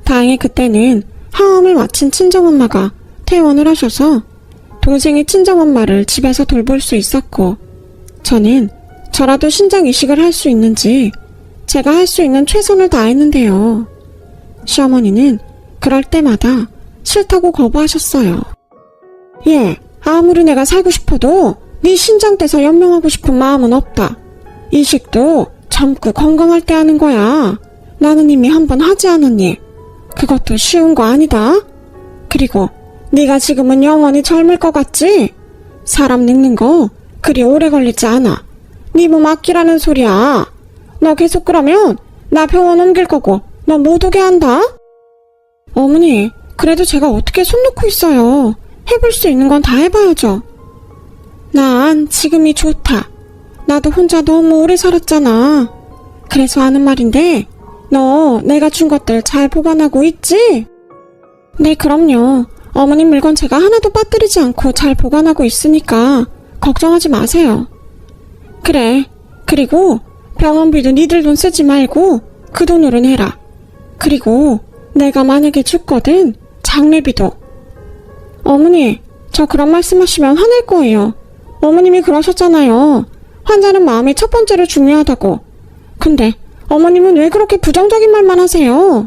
다행히 그때는 하암을 마친 친정엄마가 퇴원을 하셔서 동생이 친정엄마를 집에서 돌볼 수 있었고, 저는 저라도 신장 이식을 할 수 있는지 제가 할 수 있는 최선을 다했는데요. 시어머니는 그럴 때마다 싫다고 거부하셨어요. 예, 아무리 내가 살고 싶어도 네 신장 떼서 연명하고 싶은 마음은 없다. 이식도 젊고 건강할 때 하는 거야. 나는 이미 한 번 하지 않았니? 그것도 쉬운 거 아니다. 그리고 네가 지금은 영원히 젊을 것 같지? 사람 늙는 거 그리 오래 걸리지 않아. 네 몸 아끼라는 소리야. 너 계속 그러면 나 병원 옮길 거고 너 못 오게 한다. 어머니, 그래도 제가 어떻게 손 놓고 있어요. 해볼 수 있는 건 다 해봐야죠. 난 지금이 좋다. 나도 혼자 너무 오래 살았잖아. 그래서 하는 말인데, 너 내가 준 것들 잘 보관하고 있지? 네, 그럼요. 어머님 물건 제가 하나도 빠뜨리지 않고 잘 보관하고 있으니까 걱정하지 마세요. 그래. 그리고 병원비도 니들 돈 쓰지 말고 그 돈으로는 해라. 그리고 내가 만약에 죽거든, 장례비도. 어머니, 저 그런 말씀하시면 화낼 거예요. 어머님이 그러셨잖아요. 환자는 마음이 첫 번째로 중요하다고. 근데 어머님은 왜 그렇게 부정적인 말만 하세요?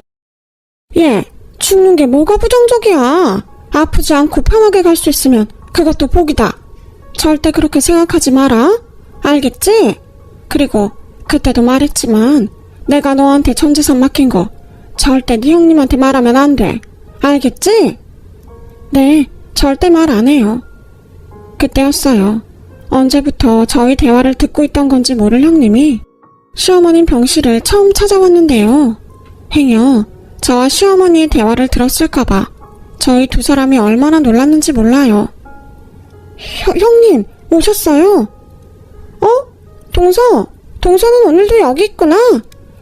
예, 죽는 게 뭐가 부정적이야. 아프지 않고 편하게 갈 수 있으면 그것도 복이다. 절대 그렇게 생각하지 마라. 알겠지? 그리고 그때도 말했지만 내가 너한테 전 재산 맡긴 거 절대 네 형님한테 말하면 안 돼. 알겠지? 네, 절대 말 안 해요. 그때였어요. 언제부터 저희 대화를 듣고 있던 건지 모를 형님이 시어머님 병실을 처음 찾아왔는데요. 행여 저와 시어머니의 대화를 들었을까봐 저희 두 사람이 얼마나 놀랐는지 몰라요. 형님, 오셨어요? 어? 동서는 오늘도 여기 있구나.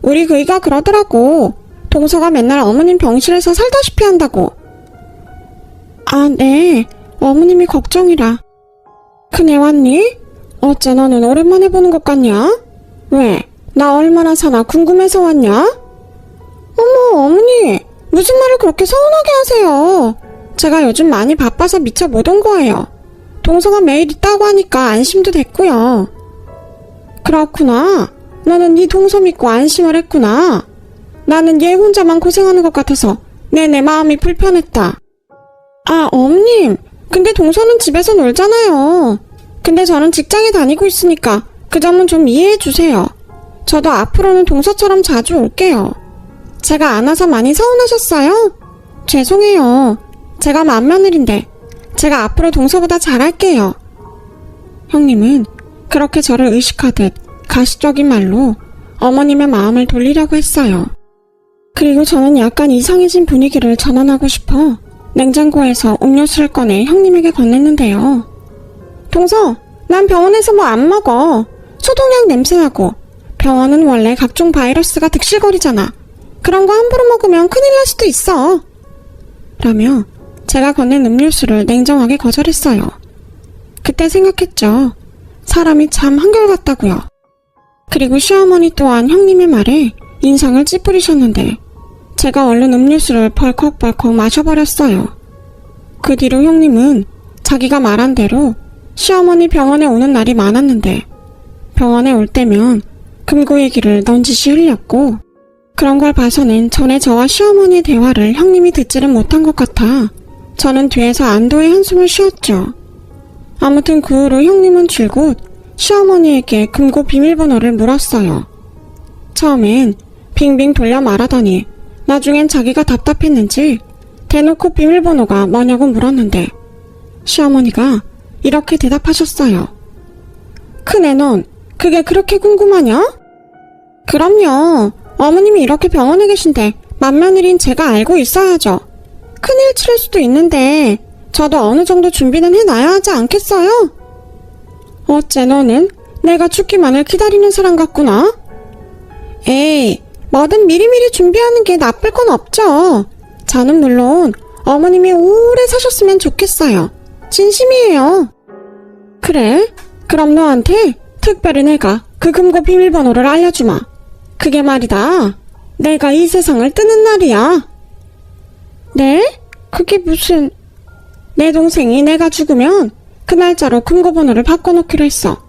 우리 그이가 그러더라고. 동서가 맨날 어머님 병실에서 살다시피 한다고. 아, 네. 어머님이 걱정이라. 그네 왔니? 어째 너는 오랜만에 보는 것 같냐? 왜? 나 얼마나 사나 궁금해서 왔냐? 어머, 어머니. 무슨 말을 그렇게 서운하게 하세요. 제가 요즘 많이 바빠서 미처 못 온 거예요. 동서가 매일 있다고 하니까 안심도 됐고요. 그렇구나. 너는 네 동서 믿고 안심을 했구나. 나는 얘 혼자만 고생하는 것 같아서 내내 마음이 불편했다. 아, 어머님. 근데 동서는 집에서 놀잖아요. 근데 저는 직장에 다니고 있으니까 그 점은 좀 이해해 주세요. 저도 앞으로는 동서처럼 자주 올게요. 제가 안 와서 많이 서운하셨어요? 죄송해요. 제가 맏며느리인데 제가 앞으로 동서보다 잘할게요. 형님은 그렇게 저를 의식하듯 가식적인 말로 어머님의 마음을 돌리려고 했어요. 그리고 저는 약간 이상해진 분위기를 전환하고 싶어 냉장고에서 음료수를 꺼내 형님에게 건넸는데요. 동서, 난 병원에서 뭐 안 먹어. 소독약 냄새나고. 병원은 원래 각종 바이러스가 득실거리잖아. 그런 거 함부로 먹으면 큰일 날 수도 있어. 라며 제가 건넨 음료수를 냉정하게 거절했어요. 그때 생각했죠. 사람이 참 한결같다고요. 그리고 시어머니 또한 형님의 말에 인상을 찌푸리셨는데 제가 얼른 음료수를 벌컥벌컥 마셔버렸어요. 그 뒤로 형님은 자기가 말한 대로 시어머니 병원에 오는 날이 많았는데 병원에 올 때면 금고 얘기를 넌지시 흘렸고 그런 걸 봐서는 전에 저와 시어머니의 대화를 형님이 듣지를 못한 것 같아 저는 뒤에서 안도의 한숨을 쉬었죠. 아무튼 그 후로 형님은 줄곧 시어머니에게 금고 비밀번호를 물었어요. 처음엔 빙빙 돌려 말하더니 나중엔 자기가 답답했는지 대놓고 비밀번호가 뭐냐고 물었는데 시어머니가 이렇게 대답하셨어요. 큰애 넌 그게 그렇게 궁금하냐? 그럼요. 어머님이 이렇게 병원에 계신데 맏며느리인 제가 알고 있어야죠. 큰일 치를 수도 있는데 저도 어느 정도 준비는 해놔야 하지 않겠어요? 어째 너는 내가 죽기만을 기다리는 사람 같구나? 에이, 뭐든 미리미리 준비하는 게 나쁠 건 없죠. 저는 물론 어머님이 오래 사셨으면 좋겠어요. 진심이에요. 그래? 그럼 너한테 특별히 내가 그 금고 비밀번호를 알려주마. 그게 말이다. 내가 이 세상을 뜨는 날이야. 네? 그게 무슨... 내 동생이 내가 죽으면 그 날짜로 금고번호를 바꿔놓기로 했어.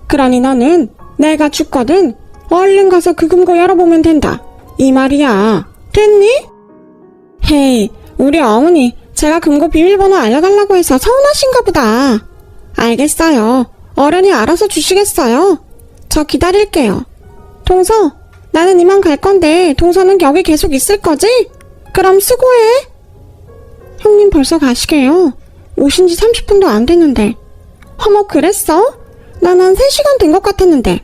그러니 너는 내가 죽거든 얼른 가서 그 금고 열어보면 된다. 이 말이야. 됐니? 헤이, 우리 어머니 제가 금고 비밀번호 알려달라고 해서 서운하신가 보다. 알겠어요. 어른이 알아서 주시겠어요? 저 기다릴게요. 동서, 나는 이만 갈 건데 동서는 여기 계속 있을 거지? 그럼 수고해. 형님 벌써 가시게요? 오신 지 30분도 안 됐는데. 어머, 그랬어? 난 한 3시간 된 것 같았는데.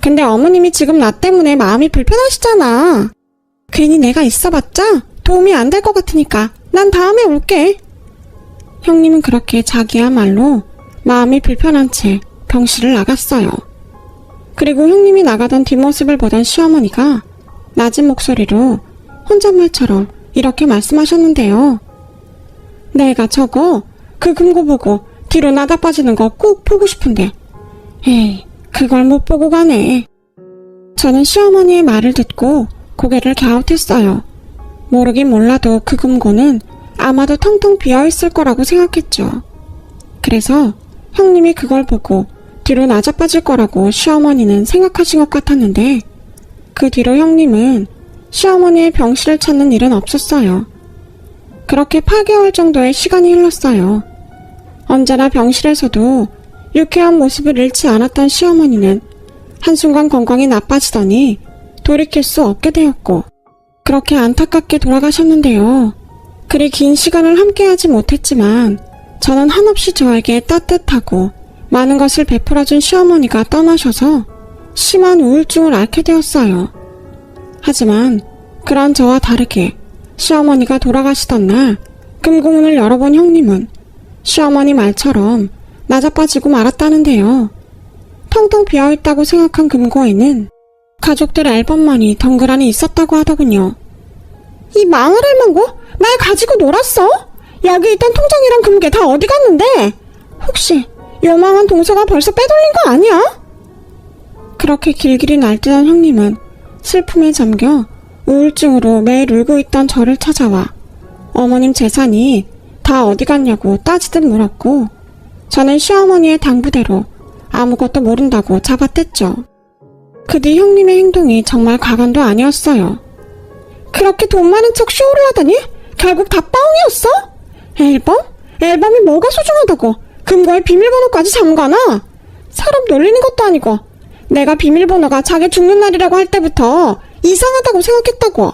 근데 어머님이 지금 나 때문에 마음이 불편하시잖아. 괜히 내가 있어봤자 도움이 안 될 것 같으니까 난 다음에 올게. 형님은 그렇게 자기야말로 마음이 불편한 채 병실을 나갔어요. 그리고 형님이 나가던 뒷모습을 보던 시어머니가 낮은 목소리로 혼잣말처럼 이렇게 말씀하셨는데요. 내가 저거 그 금고 보고 뒤로 나다 빠지는 거 꼭 보고 싶은데 에이, 그걸 못 보고 가네. 저는 시어머니의 말을 듣고 고개를 갸웃했어요. 모르긴 몰라도 그 금고는 아마도 텅텅 비어있을 거라고 생각했죠. 그래서 형님이 그걸 보고 뒤로 나자빠질 거라고 시어머니는 생각하신 것 같았는데 그 뒤로 형님은 시어머니의 병실을 찾는 일은 없었어요. 그렇게 8개월 정도의 시간이 흘렀어요. 언제나 병실에서도 유쾌한 모습을 잃지 않았던 시어머니는 한순간 건강이 나빠지더니 돌이킬 수 없게 되었고 그렇게 안타깝게 돌아가셨는데요. 그리 긴 시간을 함께하지 못했지만 저는 한없이 저에게 따뜻하고 많은 것을 베풀어준 시어머니가 떠나셔서 심한 우울증을 앓게 되었어요. 하지만 그런 저와 다르게 시어머니가 돌아가시던 날 금고문을 열어본 형님은 시어머니 말처럼 나자빠지고 말았다는데요. 텅텅 비어있다고 생각한 금고에는 가족들 앨범만이 덩그러니 있었다고 하더군요. 이 망할 할망구? 날 가지고 놀았어? 여기 있던 통장이랑 금괴 다 어디 갔는데? 혹시 요망한 동서가 벌써 빼돌린 거 아니야? 그렇게 길길이 날뛰던 형님은 슬픔에 잠겨 우울증으로 매일 울고 있던 저를 찾아와 어머님 재산이 다 어디 갔냐고 따지듯 물었고 저는 시어머니의 당부대로 아무것도 모른다고 잡아댔죠. 그 뒤 형님의 행동이 정말 가관도 아니었어요. 그렇게 돈 많은 척 쇼를 하더니 결국 다 뻥이었어? 앨범? 앨범이 뭐가 소중하다고 금고에 비밀번호까지 잠가놔? 사람 놀리는 것도 아니고 내가 비밀번호가 자기 죽는 날이라고 할 때부터 이상하다고 생각했다고.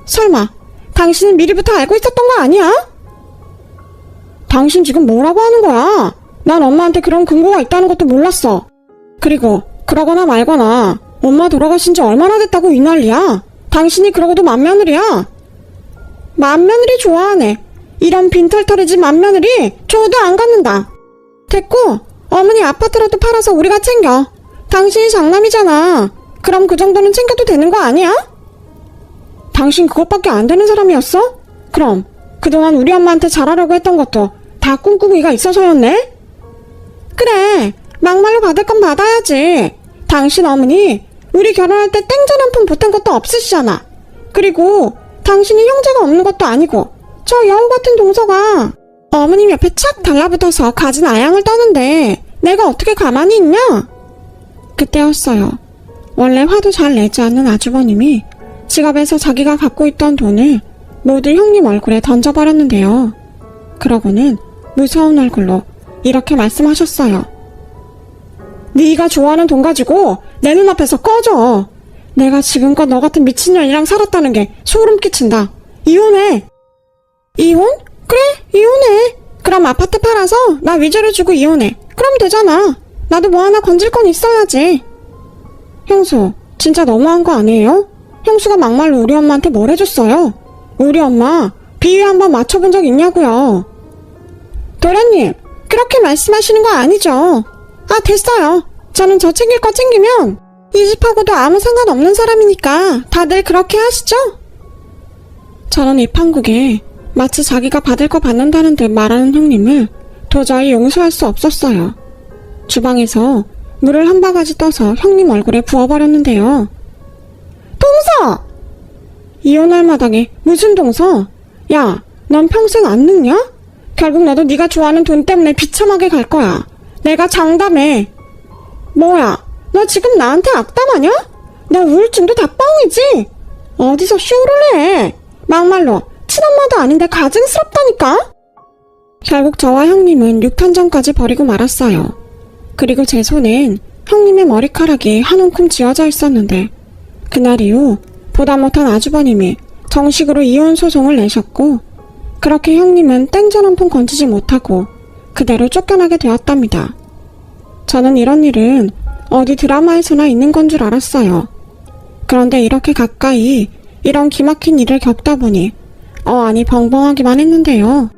설마 당신은 미리부터 알고 있었던 거 아니야? 당신 지금 뭐라고 하는 거야? 난 엄마한테 그런 금고가 있다는 것도 몰랐어. 그리고 그러거나 말거나 엄마 돌아가신 지 얼마나 됐다고 이 난리야? 당신이 그러고도 맏며느리야? 맏며느리 좋아하네. 이런 빈털터리집 맏며느리 줘도 안 갖는다. 됐고 어머니 아파트라도 팔아서 우리가 챙겨. 당신이 장남이잖아. 그럼 그 정도는 챙겨도 되는 거 아니야? 당신 그것밖에 안 되는 사람이었어? 그럼 그동안 우리 엄마한테 잘하려고 했던 것도 다 꿍꿍이가 있어서였네? 그래, 막말로 받을 건 받아야지. 당신 어머니 우리 결혼할 때 땡전 한 푼 보탠 것도 없으시잖아. 그리고 당신이 형제가 없는 것도 아니고 저 여우 같은 동서가 어머님 옆에 착 달라붙어서 가진 아양을 떠는데 내가 어떻게 가만히 있냐? 그때였어요. 원래 화도 잘 내지 않는 아주버님이 지갑에서 자기가 갖고 있던 돈을 모두 형님 얼굴에 던져버렸는데요. 그러고는 무서운 얼굴로 이렇게 말씀하셨어요. 네가 좋아하는 돈 가지고 내 눈앞에서 꺼져. 내가 지금껏 너 같은 미친년이랑 살았다는 게 소름 끼친다. 이혼해. 이혼? 그래, 이혼해. 그럼 아파트 팔아서 나 위조료 주고 이혼해. 그럼 되잖아. 나도 뭐 하나 건질 건 있어야지. 형수, 진짜 너무한 거 아니에요? 형수가 막말로 우리 엄마한테 뭘 해줬어요? 우리 엄마 비위 한번 맞춰본 적 있냐고요? 도련님, 그렇게 말씀하시는 거 아니죠? 아, 됐어요. 저는 저 챙길 거 챙기면 이 집하고도 아무 상관없는 사람이니까 다들 그렇게 하시죠? 저는 이 판국에 마치 자기가 받을 거 받는다는 듯 말하는 형님을 도저히 용서할 수 없었어요. 주방에서 물을 한 바가지 떠서 형님 얼굴에 부어버렸는데요. 동서! 이혼할 마당에 무슨 동서? 야, 넌 평생 안 늙냐? 결국 너도 네가 좋아하는 돈 때문에 비참하게 갈 거야. 내가 장담해. 뭐야, 너 지금 나한테 악담하냐? 너 우울증도 다 뻥이지? 어디서 쇼를 해? 막말로 친엄마도 아닌데 가증스럽다니까? 결국 저와 형님은 육탄전까지 벌이고 말았어요. 그리고 제 손엔 형님의 머리카락이 한 움큼 쥐어져 있었는데 그날 이후 보다 못한 아주버님이 정식으로 이혼 소송을 내셨고 그렇게 형님은 땡전 한 푼 건지지 못하고 그대로 쫓겨나게 되었답니다. 저는 이런 일은 어디 드라마에서나 있는 건 줄 알았어요. 그런데 이렇게 가까이 이런 기막힌 일을 겪다 보니 아니 벙벙하기만 했는데요.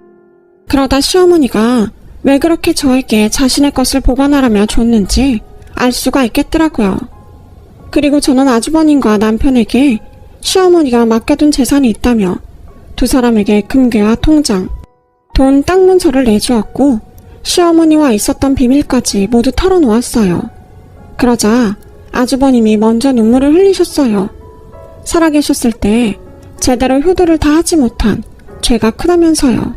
그러다 시어머니가 왜 그렇게 저에게 자신의 것을 보관하라며 줬는지 알 수가 있겠더라고요. 그리고 저는 아주버님과 남편에게 시어머니가 맡겨둔 재산이 있다며 두 사람에게 금괴와 통장, 돈 딱 문서를 내주었고 시어머니와 있었던 비밀까지 모두 털어놓았어요. 그러자 아주버님이 먼저 눈물을 흘리셨어요. 살아계셨을 때 제대로 효도를 다 하지 못한 죄가 크다면서요.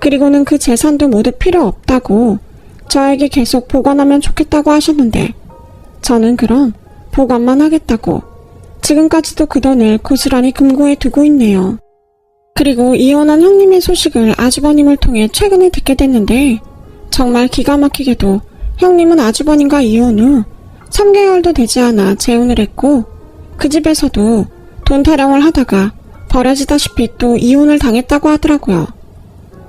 그리고는 그 재산도 모두 필요 없다고 저에게 계속 보관하면 좋겠다고 하셨는데 저는 그럼 보관만 하겠다고 지금까지도 그 돈을 고스란히 금고에 두고 있네요. 그리고 이혼한 형님의 소식을 아주버님을 통해 최근에 듣게 됐는데 정말 기가 막히게도 형님은 아주버님과 이혼 후 3개월도 되지 않아 재혼을 했고 그 집에서도 돈 타령을 하다가 버려지다시피 또 이혼을 당했다고 하더라고요.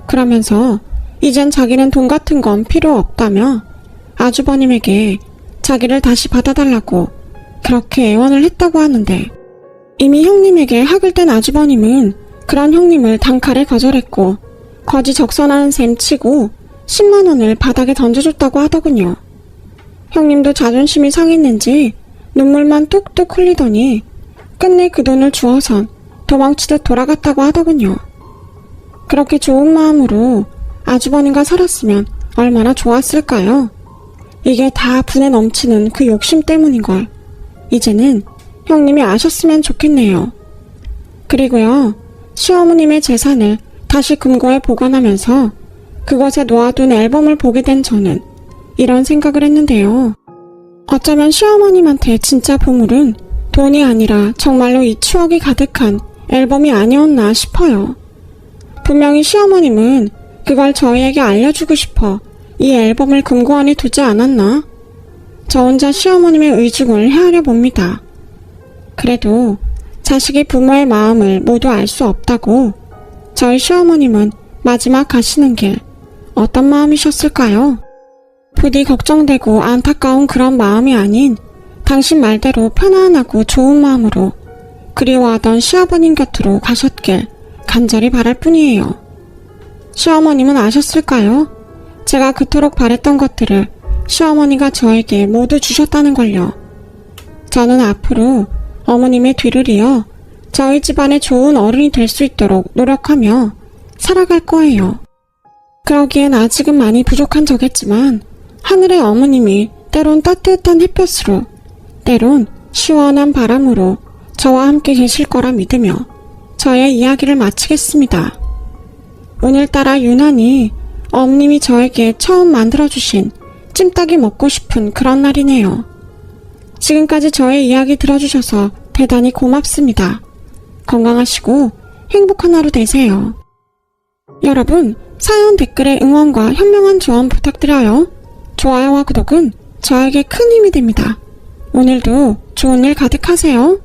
그러면서 이젠 자기는 돈 같은 건 필요 없다며 아주버님에게 자기를 다시 받아달라고 그렇게 애원을 했다고 하는데 이미 형님에게 학을 뗀 아주버님은 그런 형님을 단칼에 거절했고 거지 적선하는 셈 치고 10만 원을 바닥에 던져줬다고 하더군요. 형님도 자존심이 상했는지 눈물만 뚝뚝 흘리더니 끝내 그 돈을 주어선 도망치듯 돌아갔다고 하더군요. 그렇게 좋은 마음으로 아주버님과 살았으면 얼마나 좋았을까요? 이게 다 분에 넘치는 그 욕심 때문인걸 이제는 형님이 아셨으면 좋겠네요. 그리고요, 시어머님의 재산을 다시 금고에 보관하면서 그것에 놓아둔 앨범을 보게 된 저는 이런 생각을 했는데요. 어쩌면 시어머님한테 진짜 보물은 돈이 아니라 정말로 이 추억이 가득한 앨범이 아니었나 싶어요. 분명히 시어머님은 그걸 저희에게 알려주고 싶어 이 앨범을 금고 안에 두지 않았나? 저 혼자 시어머님의 의중을 헤아려 봅니다. 그래도 자식이 부모의 마음을 모두 알 수 없다고 저희 시어머님은 마지막 가시는 길 어떤 마음이셨을까요? 부디 걱정되고 안타까운 그런 마음이 아닌 당신 말대로 편안하고 좋은 마음으로 그리워하던 시아버님 곁으로 가셨길 간절히 바랄 뿐이에요. 시어머님은 아셨을까요? 제가 그토록 바랬던 것들을 시어머니가 저에게 모두 주셨다는 걸요. 저는 앞으로 어머님의 뒤를 이어 저희 집안의 좋은 어른이 될 수 있도록 노력하며 살아갈 거예요. 그러기엔 아직은 많이 부족한 저겠지만 하늘의 어머님이 때론 따뜻한 햇볕으로 때론 시원한 바람으로 저와 함께 계실 거라 믿으며 저의 이야기를 마치겠습니다. 오늘따라 유난히 어머님이 저에게 처음 만들어주신 찜닭이 먹고 싶은 그런 날이네요. 지금까지 저의 이야기 들어주셔서 대단히 고맙습니다. 건강하시고 행복한 하루 되세요. 여러분, 사연 댓글에 응원과 현명한 조언 부탁드려요. 좋아요와 구독은 저에게 큰 힘이 됩니다. 오늘도 좋은 일 가득하세요.